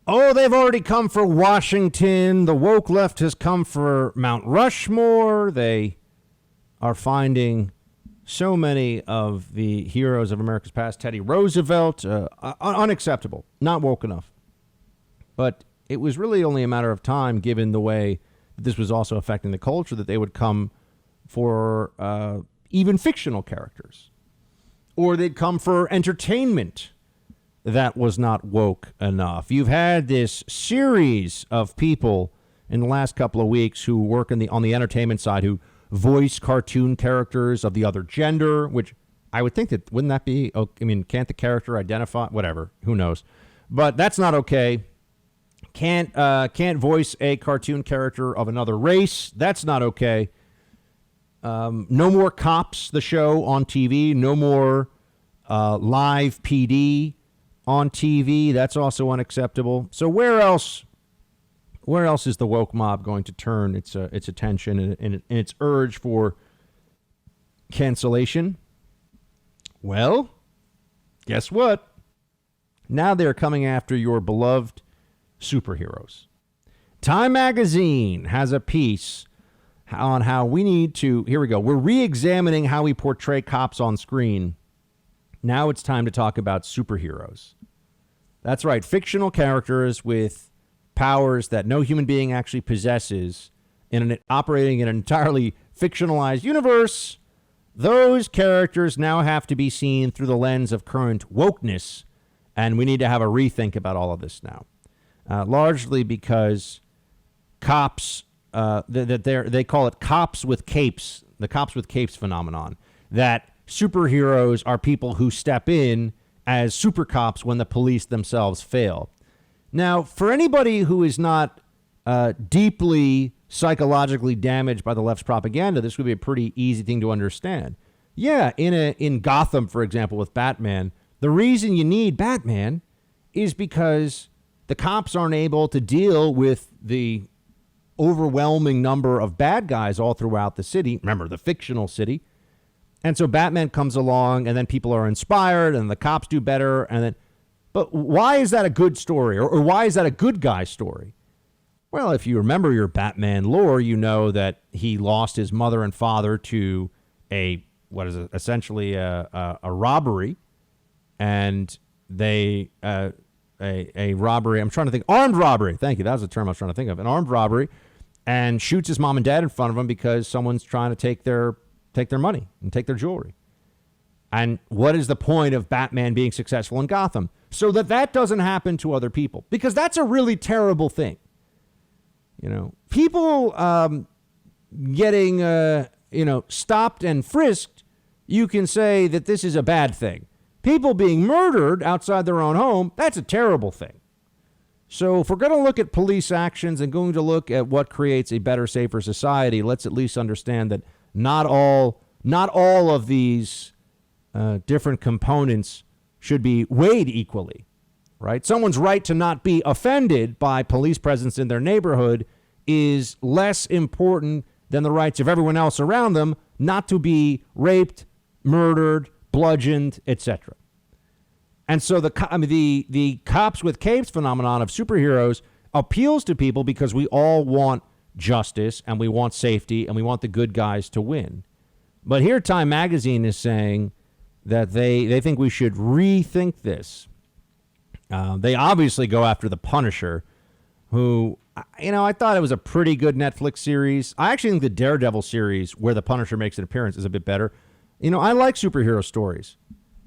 Oh, they've already come for Washington. The woke left has come for Mount Rushmore. They are finding so many of the heroes of America's past, Teddy Roosevelt, unacceptable, not woke enough. But it was really only a matter of time, given the way that this was also affecting the culture, that they would come for even fictional characters. Or they'd come for entertainment that was not woke enough. You've had this series of people in the last couple of weeks who work on the entertainment side who voice cartoon characters of the other gender, which I would think that wouldn't that be, I mean, can't the character identify, whatever, who knows, but that's not okay. Can't voice a cartoon character of another race. That's not okay. No more Cops, the show on TV. No more live PD on TV. That's also unacceptable. So where else is the woke mob going to turn its attention and its urge for cancellation? Well, guess what? Now they're coming after your beloved superheroes. Time magazine has a piece on how we need to, here we go, we're re-examining how we portray cops on screen. Now it's time to talk about superheroes. That's right, fictional characters with powers that no human being actually possesses operating in an entirely fictionalized universe. Those characters now have to be seen through the lens of current wokeness, and we need to have a rethink about all of this now. Largely because cops, they call it cops with capes, the cops with capes phenomenon, that superheroes are people who step in as super cops when the police themselves fail. Now, for anybody who is not deeply psychologically damaged by the left's propaganda, this would be a pretty easy thing to understand. Yeah, in Gotham, for example, with Batman, the reason you need Batman is because the cops aren't able to deal with the overwhelming number of bad guys all throughout the city. Remember, the fictional city. And so Batman comes along, and then people are inspired, and the cops do better. But why is that a good story, or why is that a good guy story? Well, if you remember your Batman lore, you know that he lost his mother and father to essentially a robbery, and a robbery. I'm trying to think. Armed robbery. Thank you. That was the term I was trying to think of. An armed robbery, and shoots his mom and dad in front of him because someone's trying to take their money and take their jewelry. And what is the point of Batman being successful in Gotham? So that doesn't happen to other people, because that's a really terrible thing. You know, people getting stopped and frisked, you can say that this is a bad thing. People being murdered outside their own home, that's a terrible thing. So if we're going to look at police actions and going to look at what creates a better, safer society, let's at least understand that not all of these different components should be weighed equally, right? Someone's right to not be offended by police presence in their neighborhood is less important than the rights of everyone else around them not to be raped, murdered, bludgeoned, etc. And so the cops with capes phenomenon of superheroes appeals to people because we all want justice and we want safety and we want the good guys to win. But here Time Magazine is saying that they think we should rethink this. They obviously go after the Punisher, who, I thought it was a pretty good Netflix series. I actually think the Daredevil series, where the Punisher makes an appearance, is a bit better. I like superhero stories.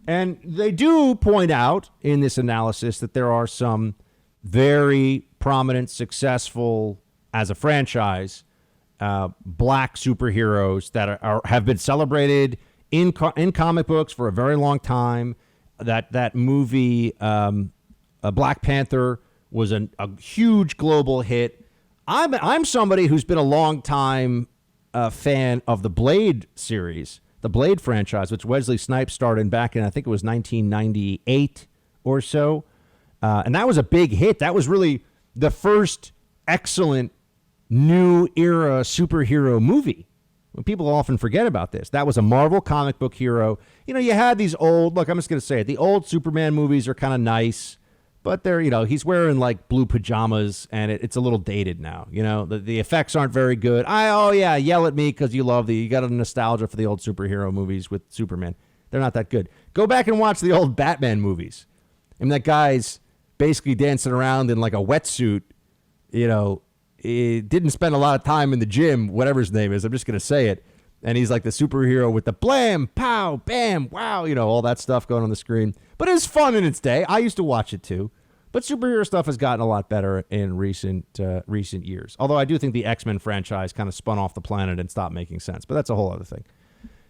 And they do point out in this analysis that there are some very prominent, successful, as a franchise, black superheroes that have been celebrated in comic books for a very long time. That movie, Black Panther, was a huge global hit. I'm somebody who's been a long time fan of the Blade series, the Blade franchise, which Wesley Snipes starred in back in, I think it was 1998 or so. And that was a big hit. That was really the first excellent new era superhero movie. People often forget about this. That was a Marvel comic book hero. You had these old, look, I'm just going to say it. The old Superman movies are kind of nice, But they're, he's wearing like blue pajamas, and it's a little dated now. The effects aren't very good. Yell at me because you got a nostalgia for the old superhero movies with Superman. They're not that good. Go back and watch the old Batman movies. And that guy's basically dancing around in like a wetsuit. He didn't spend a lot of time in the gym, whatever his name is. I'm just going to say it. And he's like the superhero with the blam, pow, bam, wow, all that stuff going on the screen. But it's fun in its day. I used to watch it too. But superhero stuff has gotten a lot better in recent years. Although I do think the X-Men franchise kind of spun off the planet and stopped making sense. But that's a whole other thing.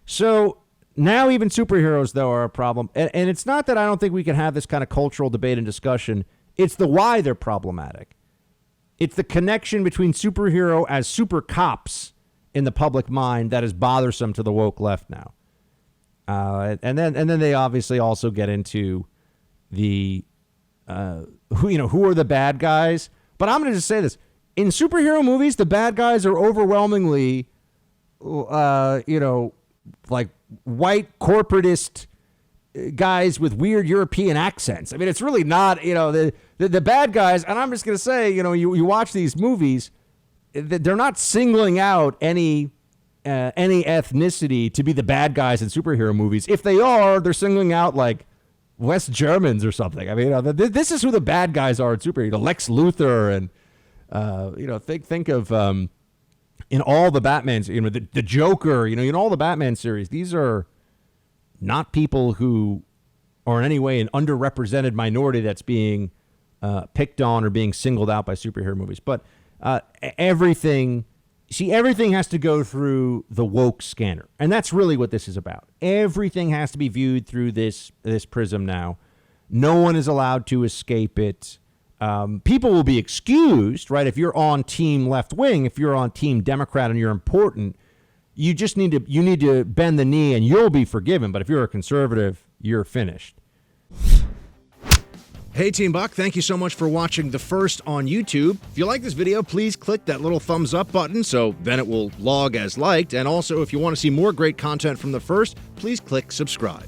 So now even superheroes, though, are a problem. And it's not that I don't think we can have this kind of cultural debate and discussion. It's the why they're problematic. It's the connection between superhero as super cops in the public mind that is bothersome to the woke left now. And then they obviously also get into the who are the bad guys. But I'm going to just say this. In superhero movies, the bad guys are overwhelmingly like white corporatist guys with weird European accents. I mean, it's really not, the bad guys. And I'm just going to say, you watch these movies, they're not singling out any ethnicity to be the bad guys in superhero movies. If they are, they're singling out like West Germans or something. I mean, this is who the bad guys are in superhero. Lex Luthor and think of in all the Batmans, the Joker. In all the Batman series, these are not people who are in any way an underrepresented minority that's being picked on or being singled out by superhero movies. But everything has to go through the woke scanner. And that's really what this is about. Everything has to be viewed through this prism now. No one is allowed to escape it. People will be excused, right? If you're on team left wing, if you're on team Democrat and you're important, you just need to bend the knee and you'll be forgiven. But if you're a conservative, you're finished. Hey, Team Buck, thank you so much for watching The First on YouTube. If you like this video, please click that little thumbs up button so then it will log as liked. And also, if you want to see more great content from The First, please click subscribe.